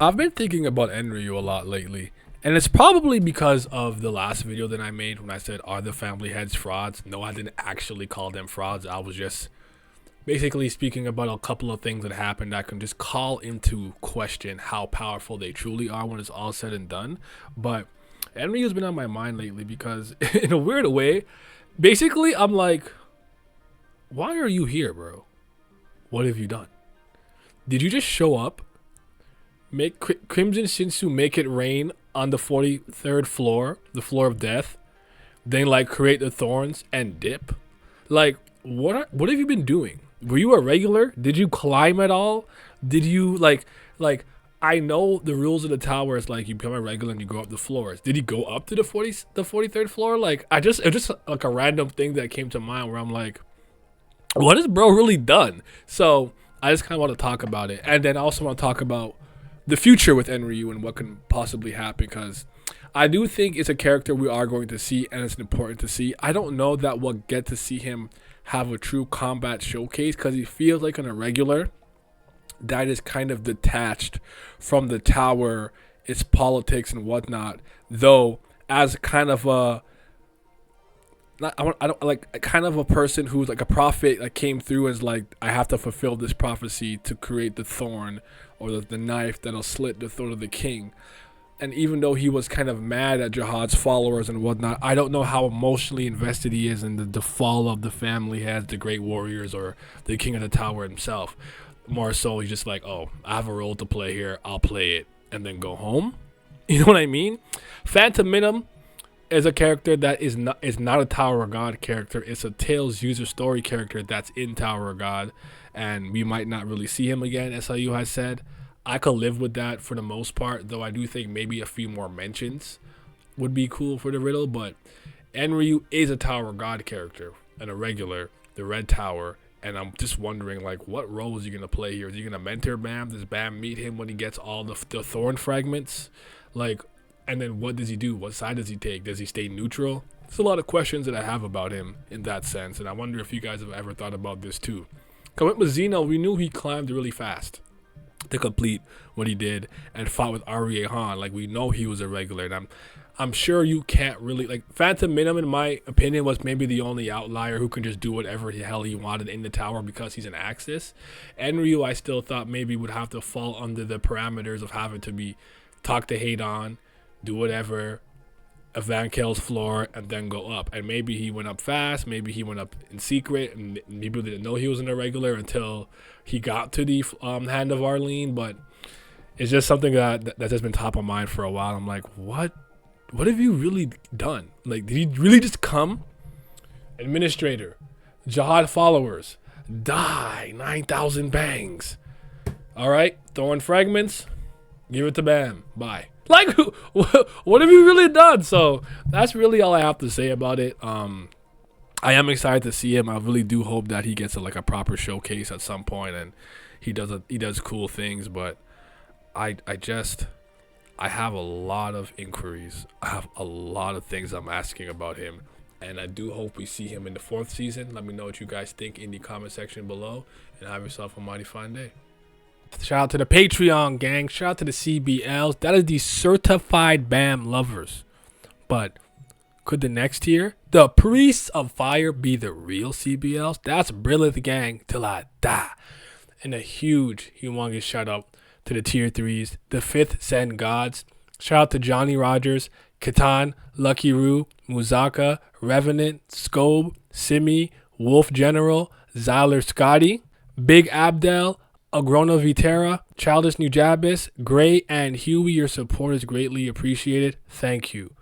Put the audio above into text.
I've been thinking about Enryu a lot lately, and it's probably because of the last video that I made when I said, "Are the family heads frauds?" No, I didn't actually call them frauds. I was just basically speaking about a couple of things that happened that can just call into question how powerful they truly are when it's all said and done. But Enryu's been on my mind lately because, in a weird way, basically, I'm like, why are you here, bro? What have you done? Did you just show up? Make Crimson Shinsu make it rain on the 43rd floor, the floor of death, then like create the thorns and dip. Like, what have you been doing? Were you a regular? Did you climb at all? Did you like I know the rules of the tower is like you become a regular and you go up the floors. Did he go up to the 43rd floor? Like it was just like a random thing that came to mind where I'm like, what has bro really done? So I just kind of want to talk about it, and then I also want to talk about the future with Enryu and what can possibly happen, because I do think it's a character we are going to see and it's important to see. I don't know that we'll get to see him have a true combat showcase because he feels like an irregular that is kind of detached from the tower, its politics and whatnot, though as kind of a I don't like kind of a person who's like a prophet that came through as like, I have to fulfill this prophecy to create the thorn or the knife that'll slit the throat of the king. And even though he was kind of mad at Jihad's followers and whatnot, I don't know how emotionally invested he is in the fall of the family as the great warriors or the king of the tower himself. More so, he's just like, oh, I have a role to play here, I'll play it and then go home. You know what I mean? Phantom Minim is a character that is not a Tower of God character. It's a Tales user story character that's in Tower of God, and we might not really see him again, SIU has said. I could live with that for the most part, though I do think maybe a few more mentions would be cool for the riddle. But Enryu is a Tower of God character and a regular, the Red Tower, and I'm just wondering, like, what role is he going to play here? Is he going to mentor Bam? Does Bam meet him when he gets all the thorn fragments? Like, and then what does he do? What side does he take? Does he stay neutral? There's a lot of questions that I have about him in that sense, and I wonder if you guys have ever thought about this too. Because with Zeno, we knew he climbed really fast to complete what he did and fought with Arye Han. Like, we know he was a regular, and I'm sure you can't really, like, Phantom Minim, in my opinion, was maybe the only outlier who can just do whatever the hell he wanted in the tower because he's an Axis. Enryu, I still thought maybe would have to fall under the parameters of having to be talk to Hadon, do whatever, Evankel's floor, and then go up. And maybe he went up fast, maybe he went up in secret, and people didn't know he was an irregular until he got to the hand of Arlene. But it's just something that has been top of mind for a while. I'm like, what have you really done? Like, did he really just come? Administrator, Jihad followers, die, 9,000 bangs. All right, throwing fragments, give it to Bam, bye. Like, what have you really done? So that's really all I have to say about it. I am excited to see him. I really do hope that he gets a proper showcase at some point and he does cool things. But I have a lot of inquiries. I have a lot of things I'm asking about him, and I do hope we see him in the 4th season. Let me know what you guys think in the comment section below, and have yourself a mighty fine day. Shout out to the Patreon gang. Shout out to the CBLs. That is the certified BAM lovers. But could the next tier, the Priests of Fire, be the real CBLs? That's brilliant, gang, till I die. And a huge, humongous shout out to the tier 3s, the 5th Sen Gods. Shout out to Johnny Rogers, Catan, Lucky Roo, Muzaka, Revenant, Scobe, Simi, Wolf General, Zyler Scotty, Big Abdel, Agrona Vitera, Childish Nujabis, Gray, and Huey. Your support is greatly appreciated. Thank you.